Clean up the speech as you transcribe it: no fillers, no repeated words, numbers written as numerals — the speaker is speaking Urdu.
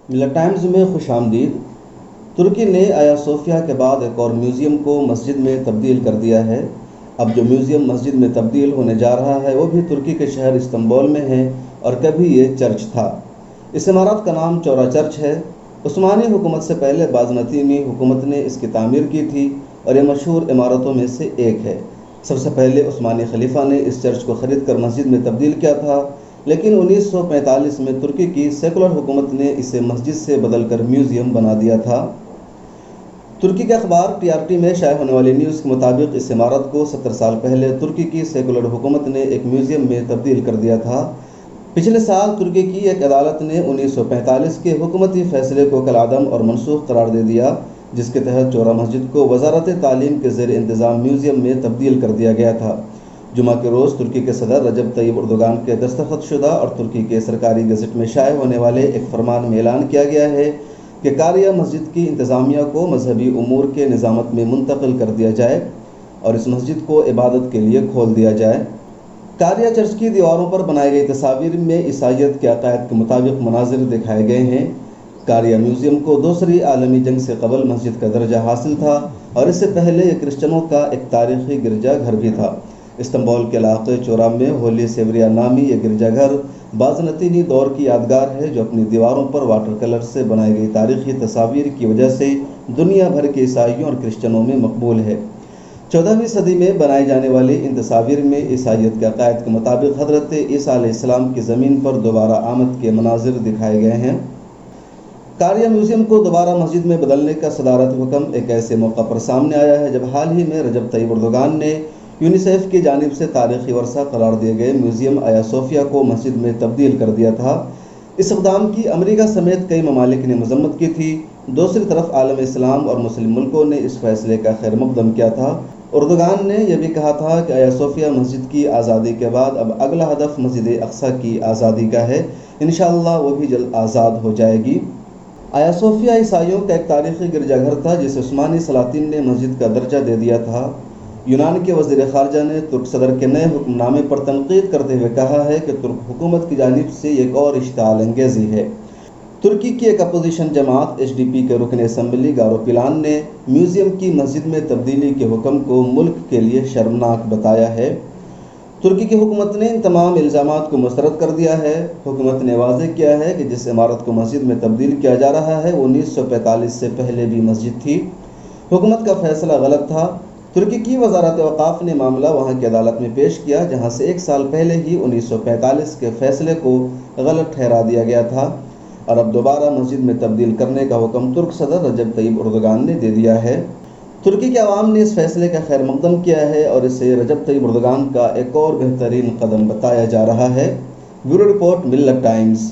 ملت ٹائمز میں خوش آمدید۔ ترکی نے آیا صوفیہ کے بعد ایک اور میوزیم کو مسجد میں تبدیل کر دیا ہے۔ اب جو میوزیم مسجد میں تبدیل ہونے جا رہا ہے وہ بھی ترکی کے شہر استنبول میں ہے، اور کبھی یہ چرچ تھا۔ اس عمارت کا نام چورا چرچ ہے۔ عثمانی حکومت سے پہلے بازنطینی حکومت نے اس کی تعمیر کی تھی اور یہ مشہور عمارتوں میں سے ایک ہے۔ سب سے پہلے عثمانی خلیفہ نے اس چرچ کو خرید کر مسجد میں تبدیل کیا تھا، لیکن 1945 میں ترکی کی سیکولر حکومت نے اسے مسجد سے بدل کر میوزیم بنا دیا تھا۔ ترکی کے اخبار TRT میں شائع ہونے والی نیوز کے مطابق اس عمارت کو 70 سال پہلے ترکی کی سیکولر حکومت نے ایک میوزیم میں تبدیل کر دیا تھا۔ پچھلے سال ترکی کی ایک عدالت نے 1945 کے حکومتی فیصلے کو کالعدم اور منسوخ قرار دے دیا، جس کے تحت چورا مسجد کو وزارت تعلیم کے زیر انتظام میوزیم میں تبدیل کر دیا گیا تھا۔ جمعہ کے روز ترکی کے صدر رجب طیب اردوغان کے دستخط شدہ اور ترکی کے سرکاری گزٹ میں شائع ہونے والے ایک فرمان میں اعلان کیا گیا ہے کہ کاریہ مسجد کی انتظامیہ کو مذہبی امور کے نظامت میں منتقل کر دیا جائے اور اس مسجد کو عبادت کے لیے کھول دیا جائے۔ کاریہ چرچ کی دیواروں پر بنائی گئی تصاویر میں عیسائیت کے عقائد کے مطابق مناظر دکھائے گئے ہیں۔ کاریہ میوزیم کو دوسری عالمی جنگ سے قبل مسجد کا درجہ حاصل تھا اور اس سے پہلے یہ کرسچنوں کا ایک تاریخی گرجا گھر بھی تھا۔ استنبول کے علاقے چورا میں ہولی سیوریا نامی یہ گرجا گھر بازنطینی دور کی یادگار ہے، جو اپنی دیواروں پر واٹر کلر سے بنائی گئی تاریخی تصاویر کی وجہ سے دنیا بھر کے عیسائیوں اور کرسچنوں میں مقبول ہے۔ 14ویں صدی میں بنائی جانے والی ان تصاویر میں عیسائیت کے عقائد کے مطابق حضرت عیسیٰ علیہ السلام کی زمین پر دوبارہ آمد کے مناظر دکھائے گئے ہیں۔ کاریہ میوزیم کو دوبارہ مسجد میں بدلنے کا صدارت حکم ایک ایسے موقع پر سامنے آیا ہے جب حال ہی میں رجب طیب اردوغان نے یونیسیف کی جانب سے تاریخی ورثہ قرار دیے گئے میوزیم آیا صوفیہ کو مسجد میں تبدیل کر دیا تھا۔ اس اقدام کی امریکہ سمیت کئی ممالک نے مذمت کی تھی۔ دوسری طرف عالم اسلام اور مسلم ملکوں نے اس فیصلے کا خیر مقدم کیا تھا۔ اردوغان نے یہ بھی کہا تھا کہ آیا صوفیہ مسجد کی آزادی کے بعد اب اگلا ہدف مسجد اقصیٰ کی آزادی کا ہے۔ انشاءاللہ وہ بھی جلد آزاد ہو جائے گی۔ آیا صوفیہ عیسائیوں کا ایک تاریخی گرجا گھر تھا جسے عثمانی سلاطین نے مسجد کا درجہ دے دیا تھا۔ یونان کے وزیر خارجہ نے ترک صدر کے نئے حکم نامے پر تنقید کرتے ہوئے کہا ہے کہ ترک حکومت کی جانب سے ایک اور اشتعال انگیزی ہے۔ ترکی کی ایک اپوزیشن جماعت SDP کے رکن اسمبلی گارو پلان نے میوزیم کی مسجد میں تبدیلی کے حکم کو ملک کے لیے شرمناک بتایا ہے۔ ترکی کی حکومت نے ان تمام الزامات کو مسترد کر دیا ہے۔ حکومت نے واضح کیا ہے کہ جس عمارت کو مسجد میں تبدیل کیا جا رہا ہے وہ 1945 سے پہلے بھی مسجد تھی۔ حکومت کا فیصلہ غلط تھا۔ ترکی کی وزارت اوقاف نے معاملہ وہاں کی عدالت میں پیش کیا، جہاں سے 1 سال پہلے ہی 1945 کے فیصلے کو غلط ٹھہرا دیا گیا تھا، اور اب دوبارہ مسجد میں تبدیل کرنے کا حکم ترک صدر رجب طیب اردوغان نے دے دیا ہے۔ ترکی کے عوام نے اس فیصلے کا خیر مقدم کیا ہے اور اسے رجب طیب اردوغان کا ایک اور بہترین قدم بتایا جا رہا ہے۔ بیورو رپورٹ، ملت ٹائمز۔